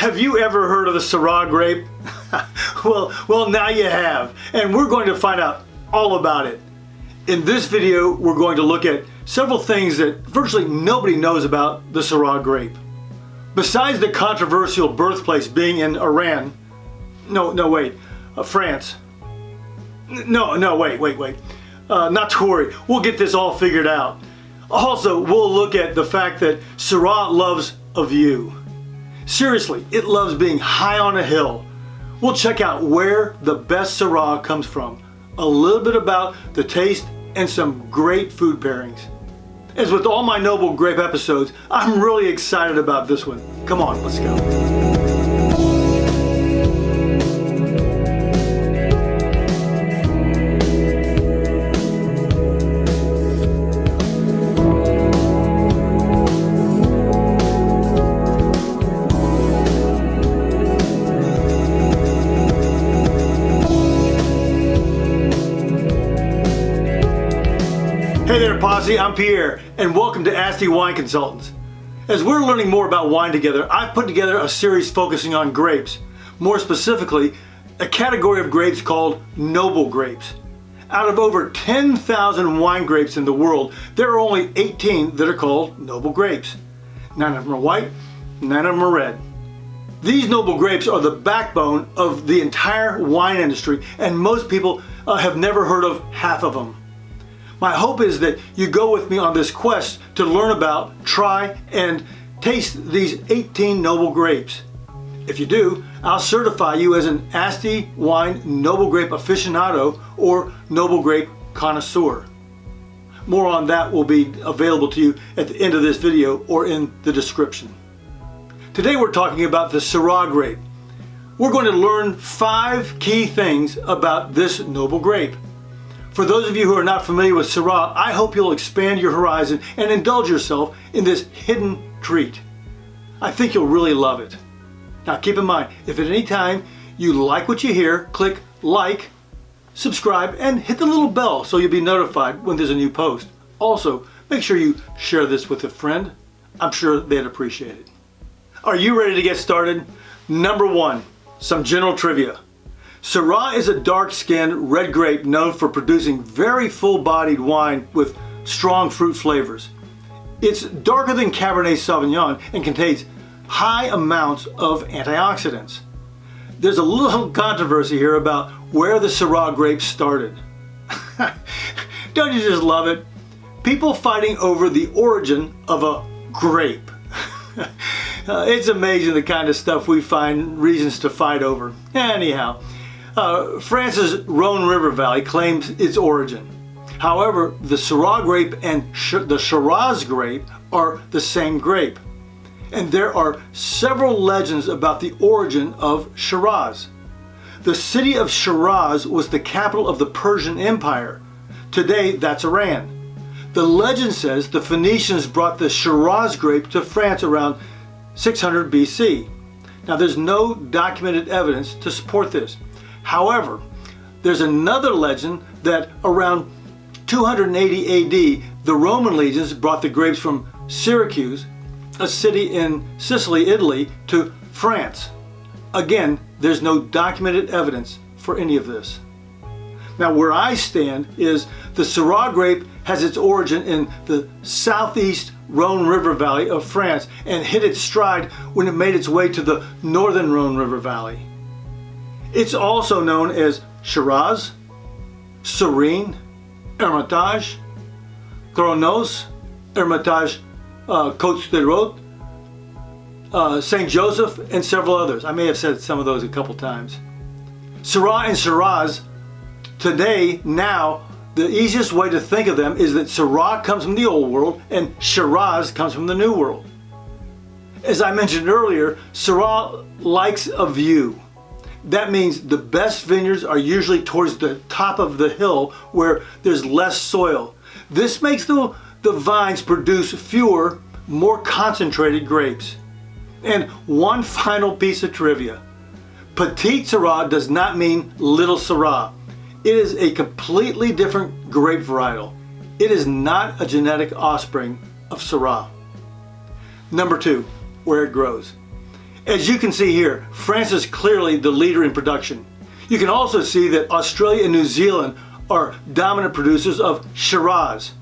Have you ever heard of the Syrah grape? well, now you have, and we're going to find out all about it. In this video, we're going to look at several things that virtually nobody knows about the Syrah grape. Besides the controversial birthplace being in Iran, France. Wait. Not to worry, we'll get this all figured out. Also, we'll look at the fact that Syrah loves a view. Seriously, it loves being high on a hill. We'll check out where the best Syrah comes from, a little bit about the taste, and some great food pairings. As with all my Noble Grape episodes, I'm really excited about this one. Come on, let's go. Hey there, Posse, I'm Pierre, and welcome to Asti Wine Consultants. As we're learning more about wine together, I've put together a series focusing on grapes. More specifically, a category of grapes called Noble Grapes. Out of over 10,000 wine grapes in the world, there are only 18 that are called Noble Grapes. 9 of them are white, 9 of them are red. These Noble Grapes are the backbone of the entire wine industry, and most people have never heard of half of them. My hope is that you go with me on this quest to learn about, try, and taste these 18 Noble Grapes. If you do, I'll certify you as an Asti Wine Noble Grape aficionado or Noble Grape connoisseur. More on that will be available to you at the end of this video or in the description. Today we're talking about the Syrah grape. We're going to learn 5 key things about this Noble Grape. For those of you who are not familiar with Syrah, I hope you'll expand your horizon and indulge yourself in this hidden treat. I think you'll really love it. Now keep in mind, if at any time you like what you hear, click like, subscribe, and hit the little bell so you'll be notified when there's a new post. Also, make sure you share this with a friend. I'm sure they'd appreciate it. Are you ready to get started? Number 1, some general trivia. Syrah is a dark-skinned red grape known for producing very full-bodied wine with strong fruit flavors. It's darker than Cabernet Sauvignon and contains high amounts of antioxidants. There's a little controversy here about where the Syrah grape started. Don't you just love it? People fighting over the origin of a grape. It's amazing the kind of stuff we find reasons to fight over. Anyhow. France's Rhone River Valley claims its origin. However, the Syrah grape and the Shiraz grape are the same grape. And there are several legends about the origin of Shiraz. The city of Shiraz was the capital of the Persian Empire. Today, that's Iran. The legend says the Phoenicians brought the Shiraz grape to France around 600 BC. Now, there's no documented evidence to support this. However, there's another legend that around 280 AD, the Roman legions brought the grapes from Syracuse, a city in Sicily, Italy, to France. Again, there's no documented evidence for any of this. Now, where I stand is the Syrah grape has its origin in the southeast Rhone River Valley of France and hit its stride when it made its way to the northern Rhone River Valley. It's also known as Shiraz, Serene, Hermitage, Thronos, Hermitage Côtes de Route, St. Joseph, and several others. I may have said some of those a couple times. Syrah and Shiraz, today, now, the easiest way to think of them is that Syrah comes from the Old World and Shiraz comes from the New World. As I mentioned earlier, Syrah likes a view. That means the best vineyards are usually towards the top of the hill where there's less soil. This makes the vines produce fewer, more concentrated grapes. And one final piece of trivia. Petite Syrah does not mean little Syrah. It is a completely different grape varietal. It is not a genetic offspring of Syrah. Number 2, where it grows. As you can see here, France is clearly the leader in production. You can also see that Australia and New Zealand are dominant producers of Shiraz.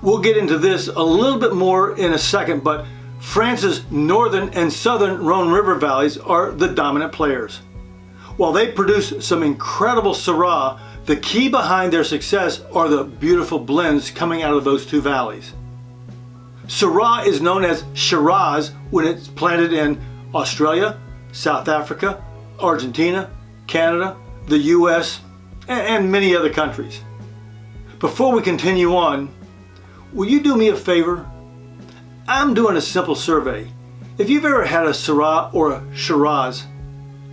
We'll get into this a little bit more in a second, but France's northern and southern Rhone River valleys are the dominant players. While they produce some incredible Syrah, the key behind their success are the beautiful blends coming out of those two valleys. Syrah is known as Shiraz when it's planted in Australia, South Africa, Argentina, Canada, the US, and many other countries. Before we continue on, will you do me a favor? I'm doing a simple survey. If you've ever had a Syrah or a Shiraz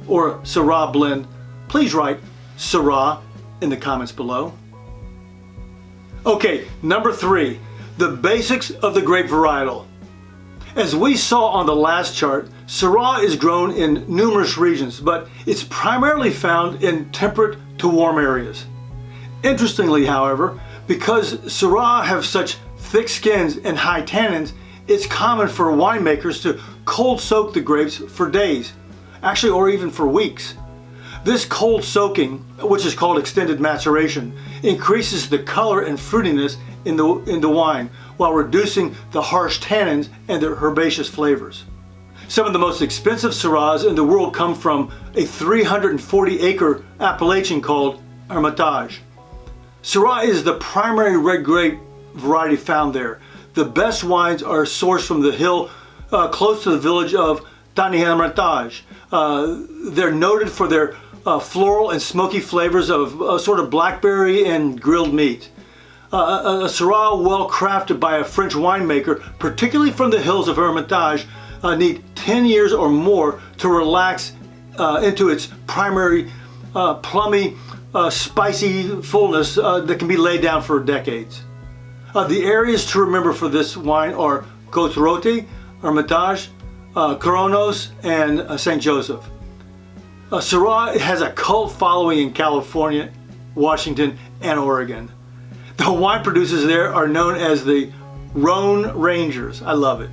or a Syrah blend, please write Syrah in the comments below. Okay, number 3, the basics of the grape varietal. As we saw on the last chart, Syrah is grown in numerous regions, but it's primarily found in temperate to warm areas. Interestingly, however, because Syrah have such thick skins and high tannins, it's common for winemakers to cold soak the grapes for days, actually, or even for weeks. This cold soaking, which is called extended maturation, increases the color and fruitiness in the wine while reducing the harsh tannins and the herbaceous flavors. Some of the most expensive Syrahs in the world come from a 340-acre appellation called Hermitage. Syrah is the primary red grape variety found there. The best wines are sourced from the hill close to the village of Hermitage. They're noted for their floral and smoky flavors of sort of blackberry and grilled meat. A Syrah well crafted by a French winemaker, particularly from the hills of Hermitage, need 10 years or more to relax into its primary plummy, spicy fullness that can be laid down for decades. The areas to remember for this wine are Côte-Rôtie, Hermitage, Coronos, and St. Joseph. Syrah has a cult following in California, Washington, and Oregon. The wine producers there are known as the Rhone Rangers. I love it.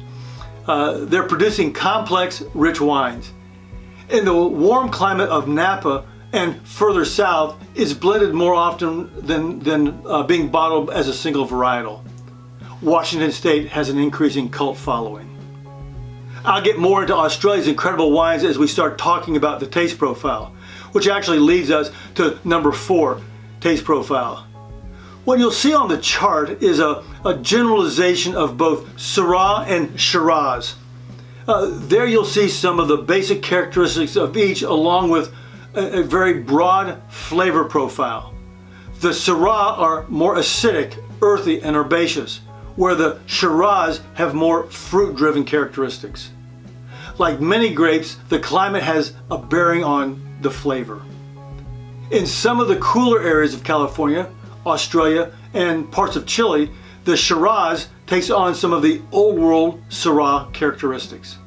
They're producing complex, rich wines. In the warm climate of Napa and further south, it's blended more often than being bottled as a single varietal. Washington State has an increasing cult following. I'll get more into Australia's incredible wines as we start talking about the taste profile, which actually leads us to number 4, taste profile. What you'll see on the chart is a generalization of both Syrah and Shiraz. There you'll see some of the basic characteristics of each along with a very broad flavor profile. The Syrah are more acidic, earthy, and herbaceous, where the Shiraz have more fruit-driven characteristics. Like many grapes, the climate has a bearing on the flavor. In some of the cooler areas of California, Australia, and parts of Chile, the Shiraz takes on some of the old world Syrah characteristics.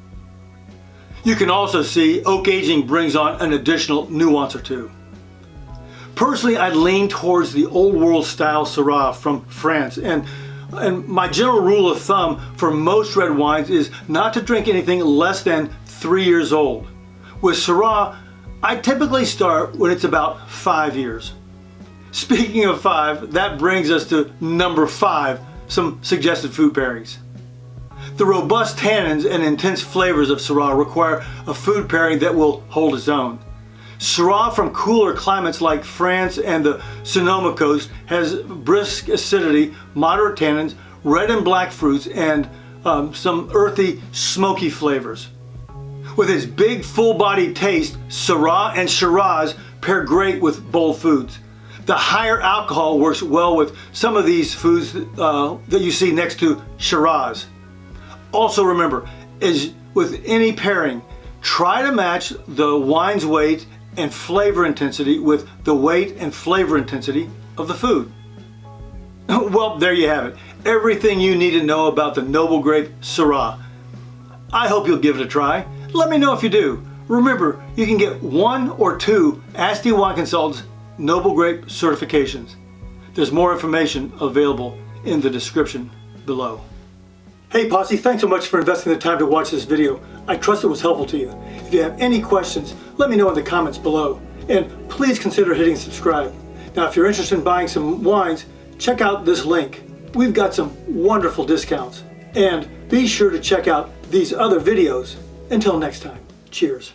You can also see oak aging brings on an additional nuance or two. Personally, I lean towards the old world style Syrah from France, and my general rule of thumb for most red wines is not to drink anything less than 3 years old. With Syrah, I typically start when it's about 5 years. Speaking of 5, that brings us to number 5, some suggested food pairings. The robust tannins and intense flavors of Syrah require a food pairing that will hold its own. Syrah from cooler climates like France and the Sonoma coast has brisk acidity, moderate tannins, red and black fruits, and some earthy, smoky flavors. With its big, full-bodied taste, Syrah and Shiraz pair great with bold foods. The higher alcohol works well with some of these foods that you see next to Shiraz. Also remember, as with any pairing, try to match the wine's weight and flavor intensity with the weight and flavor intensity of the food. Well, there you have it. Everything you need to know about the noble grape Syrah. I hope you'll give it a try. Let me know if you do. Remember, you can get 1 or 2 Asti Wine Consultants Noble Grape certifications. There's more information available in the description below. Hey Posse, thanks so much for investing the time to watch this video. I trust it was helpful to you. If you have any questions, let me know in the comments below. And please consider hitting subscribe. Now if you're interested in buying some wines, check out this link. We've got some wonderful discounts. And be sure to check out these other videos. Until next time, cheers.